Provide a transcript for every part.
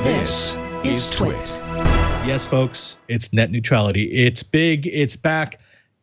This is TWiT. Yes, folks, it's net neutrality. It's big, it's back,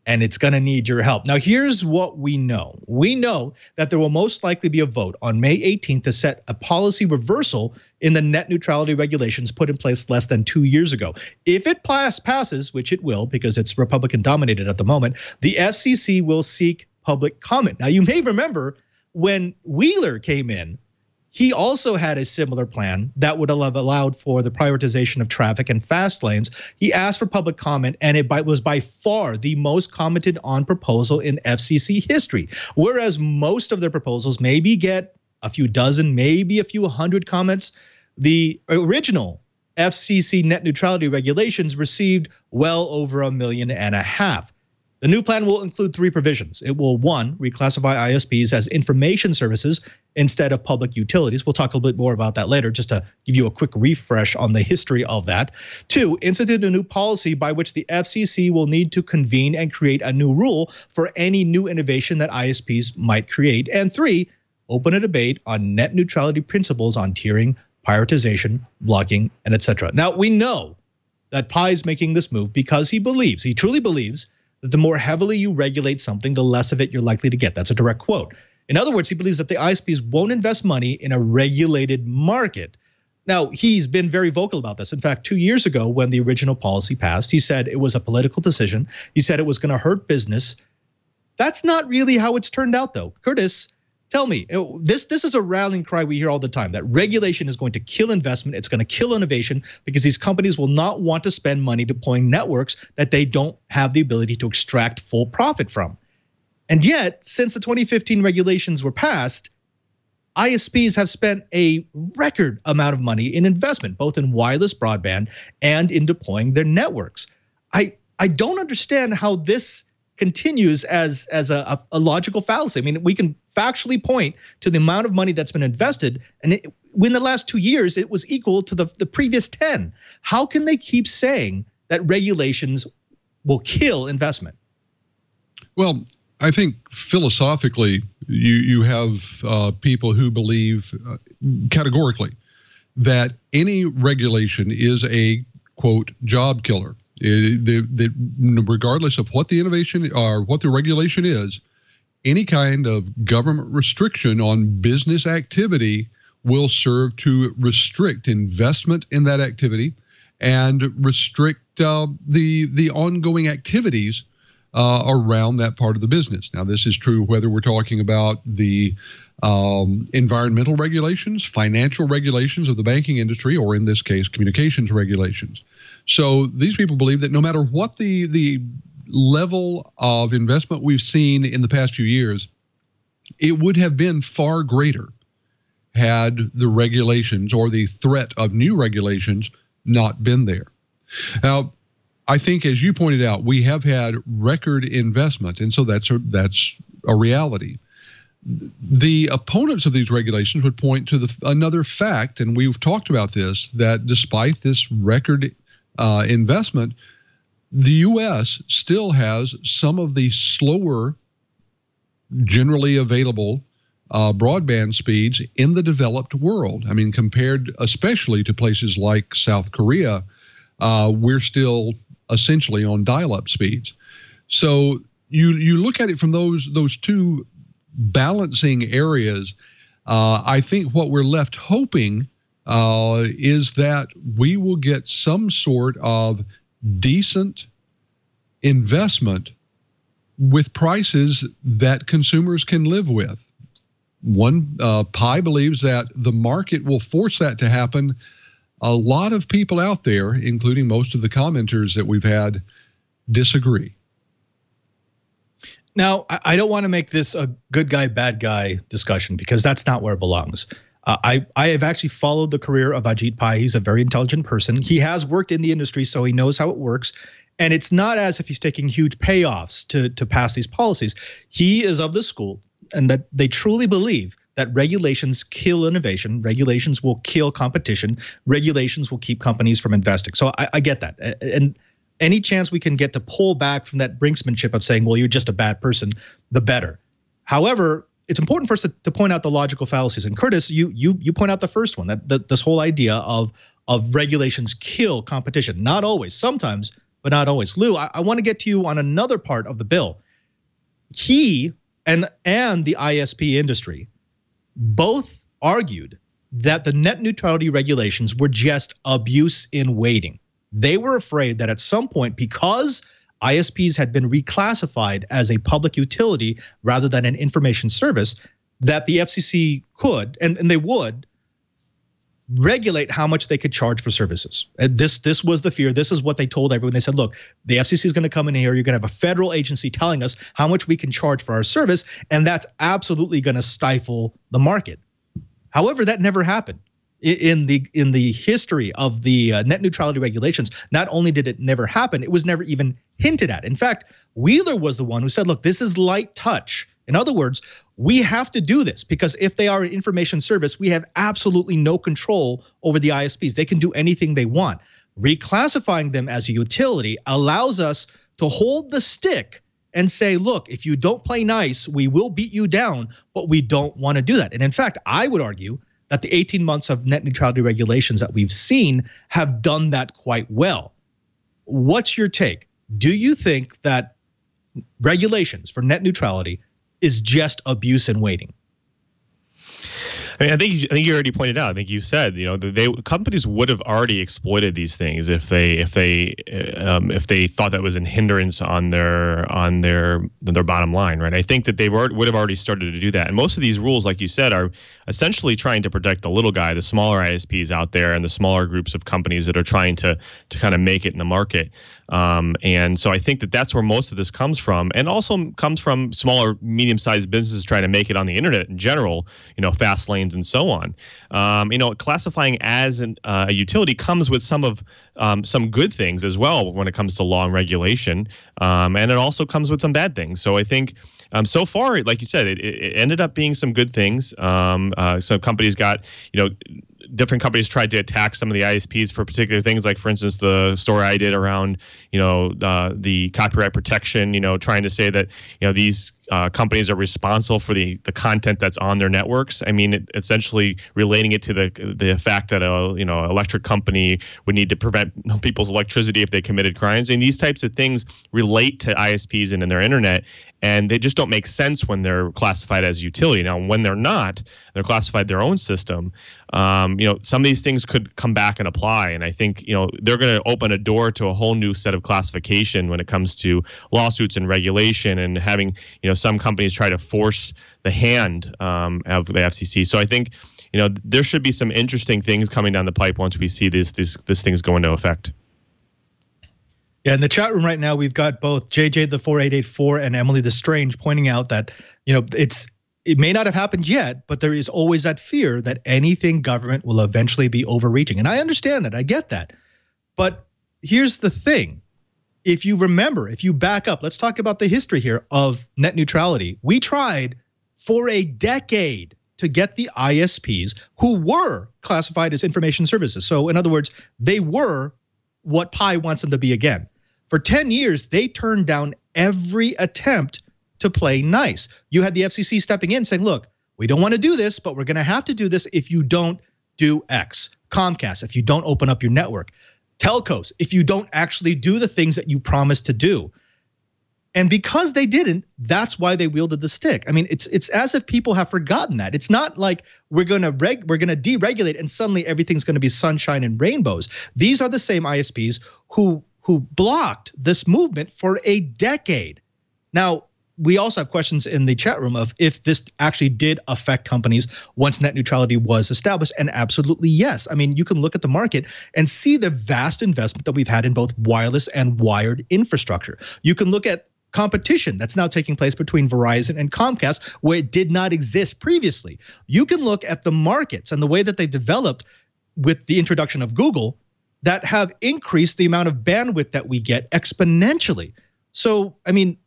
and it's going to need your help. Now, here's what we know. We know that there will most likely be a vote on May 18th to set a policy reversal in the net neutrality regulations put in place less than 2 years ago. If it passes, which it will because it's Republican dominated at the moment, the FCC will seek public comment. Now, you may remember when Wheeler came in, he also had a similar plan that would have allowed for the prioritization of traffic and fast lanes. He asked for public comment, and it was by far the most commented on proposal in FCC history. Whereas most of their proposals maybe get a few dozen, maybe a few hundred comments, the original FCC net neutrality regulations received well over 1.5 million. The new plan will include 3 provisions. It will, 1, reclassify ISPs as information services instead of public utilities. We'll talk a little bit more about that later, just to give you a quick refresh on the history of that. 2, institute a new policy by which the FCC will need to convene and create a new rule for any new innovation that ISPs might create. And 3, open a debate on net neutrality principles on tiering, prioritization, blocking, and etc. Now, we know that Pai is making this move because he truly believes, that the more heavily you regulate something, the less of it you're likely to get. That's a direct quote. In other words, he believes that the ISPs won't invest money in a regulated market. Now, he's been very vocal about this. In fact, 2 years ago, when the original policy passed, he said it was a political decision. He said it was going to hurt business. That's not really how it's turned out, though. Curtis, tell me, this is a rallying cry we hear all the time, that regulation is going to kill investment. It's going to kill innovation because these companies will not want to spend money deploying networks that they don't have the ability to extract full profit from. And yet, since the 2015 regulations were passed, ISPs have spent a record amount of money in investment, both in wireless broadband and in deploying their networks. I don't understand how this continues as a logical fallacy. I mean, we can factually point to the amount of money that's been invested, and in the last 2 years, it was equal to the previous 10. How can they keep saying that regulations will kill investment? Well, I think philosophically, you have people who believe categorically that any regulation is a, quote, job killer. Regardless of what the innovation or what the regulation is, any kind of government restriction on business activity will serve to restrict investment in that activity and restrict the ongoing activities around that part of the business. Now, this is true whether we're talking about the environmental regulations, financial regulations of the banking industry, or in this case, communications regulations. So these people believe that no matter what the level of investment we've seen in the past few years, it would have been far greater had the regulations or the threat of new regulations not been there. Now, I think, as you pointed out, we have had record investment, and so that's a reality. The opponents of these regulations would point to another fact, and we've talked about this, that despite this record investment, the U.S. still has some of the slower, generally available broadband speeds in the developed world. I mean, compared especially to places like South Korea, we're still essentially on dial-up speeds. So you look at it from those two balancing areas. I think what we're left hoping is that we will get some sort of decent investment with prices that consumers can live with. Pai believes that the market will force that to happen. A lot of people out there, including most of the commenters that we've had, disagree. Now, I don't want to make this a good guy, bad guy discussion, because that's not where it belongs. I have actually followed the career of Ajit Pai. He's a very intelligent person. He has worked in the industry, so he knows how it works. And it's not as if he's taking huge payoffs to pass these policies. He is of the school, and that they truly believe that regulations kill innovation, regulations will kill competition, regulations will keep companies from investing. So I get that. And any chance we can get to pull back from that brinksmanship of saying, well, you're just a bad person, the better. However, it's important for us to point out the logical fallacies. And Curtis, you point out the first one, that this whole idea of of regulations kill competition. Not always, sometimes, but not always. Lou, I want to get to you on another part of the bill. He and the ISP industry both argued that the net neutrality regulations were just abuse in waiting. They were afraid that at some point, because ISPs had been reclassified as a public utility rather than an information service, that the FCC could, and they would, regulate how much they could charge for services. And this was the fear. This is what they told everyone. They said, look, the FCC is going to come in here. You're going to have a federal agency telling us how much we can charge for our service, and that's absolutely going to stifle the market. However, that never happened. In the history of the net neutrality regulations, not only did it never happen, it was never even hinted at. In fact, Wheeler was the one who said, look, this is light touch. In other words, we have to do this because if they are an information service, we have absolutely no control over the ISPs. They can do anything they want. Reclassifying them as a utility allows us to hold the stick and say, look, if you don't play nice, we will beat you down, but we don't want to do that. And in fact, I would argue that the 18 months of net neutrality regulations that we've seen have done that quite well. What's your take? Do you think that regulations for net neutrality is just abuse in waiting? I mean, I think you already pointed out. I think you said, you know, companies would have already exploited these things if they thought that was a hindrance on their bottom line, right? I think that they would have already started to do that. And most of these rules, like you said, are essentially trying to protect the little guy, the smaller ISPs out there, and the smaller groups of companies that are trying to kind of make it in the market. And so I think that that's where most of this comes from, and also comes from smaller, medium-sized businesses trying to make it on the internet in general, you know, fast lanes and so on. You know, classifying as a utility comes with some good things as well when it comes to law and regulation, and it also comes with some bad things. So I think so far, like you said, it ended up being some good things. So companies got, you know, different companies tried to attack some of the ISPs for particular things, like, for instance, the story I did around, you know, the copyright protection, you know, trying to say that, you know, these companies are responsible for the content that's on their networks. I mean, essentially relating it to the fact that a, you know, electric company would need to prevent people's electricity if they committed crimes. And these types of things relate to ISPs and in their internet, and they just don't make sense when they're classified as utility. Now, when they're not, they're classified their own system. You know, some of these things could come back and apply, and I think, you know, they're going to open a door to a whole new set of classification when it comes to lawsuits and regulation, and having, you know, some companies try to force the hand of the FCC. So I think, you know, there should be some interesting things coming down the pipe once we see this things go into effect. Yeah, in the chat room right now, we've got both JJ the 4884 and Emily the Strange pointing out that, you know, it may not have happened yet, but there is always that fear that anything government will eventually be overreaching. And I understand that, I get that. But here's the thing. If you remember, if you back up, let's talk about the history here of net neutrality. We tried for a decade to get the ISPs, who were classified as information services. So in other words, they were what Pai wants them to be again. For 10 years, they turned down every attempt to play nice. You had the FCC stepping in saying, look, we don't want to do this, but we're going to have to do this if you don't do X. Comcast, if you don't open up your network. Telcos, if you don't actually do the things that you promised to do. And because they didn't, that's why they wielded the stick. I mean, it's as if people have forgotten that. It's not like we're going to deregulate and suddenly everything's going to be sunshine and rainbows. These are the same ISPs who blocked this movement for a decade. Now, we also have questions in the chat room of if this actually did affect companies once net neutrality was established, and absolutely yes. I mean, you can look at the market and see the vast investment that we've had in both wireless and wired infrastructure. You can look at competition that's now taking place between Verizon and Comcast, where it did not exist previously. You can look at the markets and the way that they developed with the introduction of Google that have increased the amount of bandwidth that we get exponentially. So, I mean,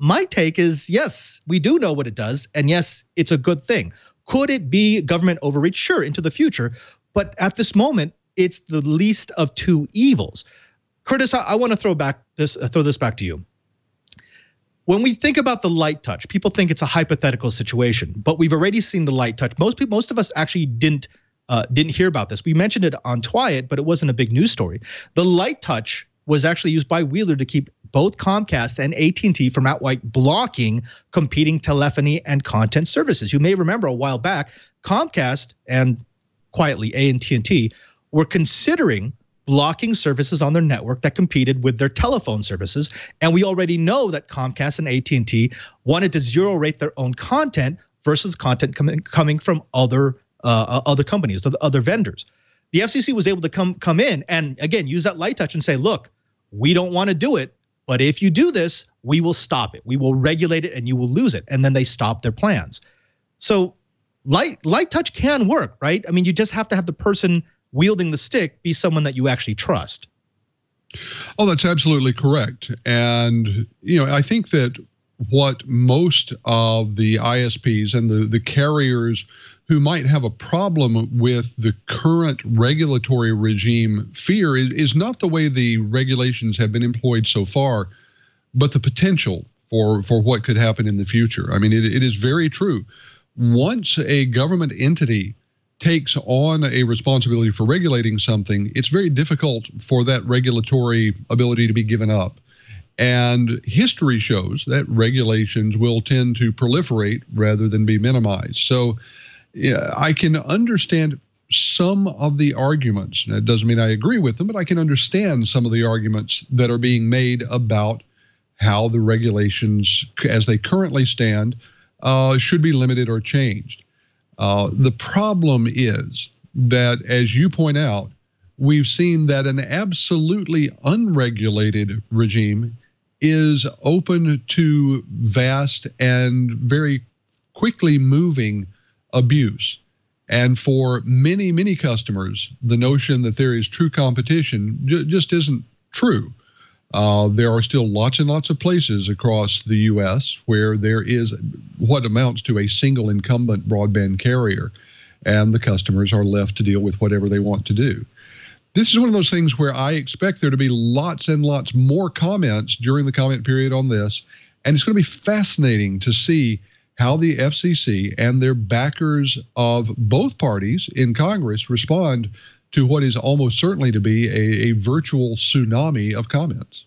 my take is, yes, we do know what it does, and yes, it's a good thing. Could it be government overreach? Sure, into the future, but at this moment, it's the least of two evils. Curtis, I want to throw this back to you. When we think about the light touch, people think it's a hypothetical situation, but we've already seen the light touch. Most of us actually didn't didn't hear about this. We mentioned it on TWiET, but it wasn't a big news story. The light touch was actually used by Wheeler to keep both Comcast and AT&T from outright blocking competing telephony and content services. You may remember a while back, Comcast and quietly AT&T were considering blocking services on their network that competed with their telephone services. And we already know that Comcast and AT&T wanted to zero rate their own content versus content coming from other companies, other vendors. The FCC was able to come in and again use that light touch and say, look, we don't want to do it, but if you do this, we will stop it. We will regulate it and you will lose it. And then they stopped their plans. So light touch can work, right? I mean, you just have to have the person wielding the stick be someone that you actually trust. Oh, that's absolutely correct. And, I think that what most of the ISPs and the carriers who might have a problem with the current regulatory regime fear is not the way the regulations have been employed so far, but the potential for what could happen in the future. I mean, it is very true. Once a government entity takes on a responsibility for regulating something, it's very difficult for that regulatory ability to be given up. And history shows that regulations will tend to proliferate rather than be minimized. So yeah, I can understand some of the arguments. That doesn't mean I agree with them, but I can understand some of the arguments that are being made about how the regulations, as they currently stand, should be limited or changed. The problem is that, as you point out, we've seen that an absolutely unregulated regime is open to vast and very quickly moving abuse. And for many, many customers, the notion that there is true competition just isn't true. There are still lots and lots of places across the U.S. where there is what amounts to a single incumbent broadband carrier, and the customers are left to deal with whatever they want to do. This is one of those things where I expect there to be lots and lots more comments during the comment period on this, and it's going to be fascinating to see how the FCC and their backers of both parties in Congress respond to what is almost certainly to be a virtual tsunami of comments.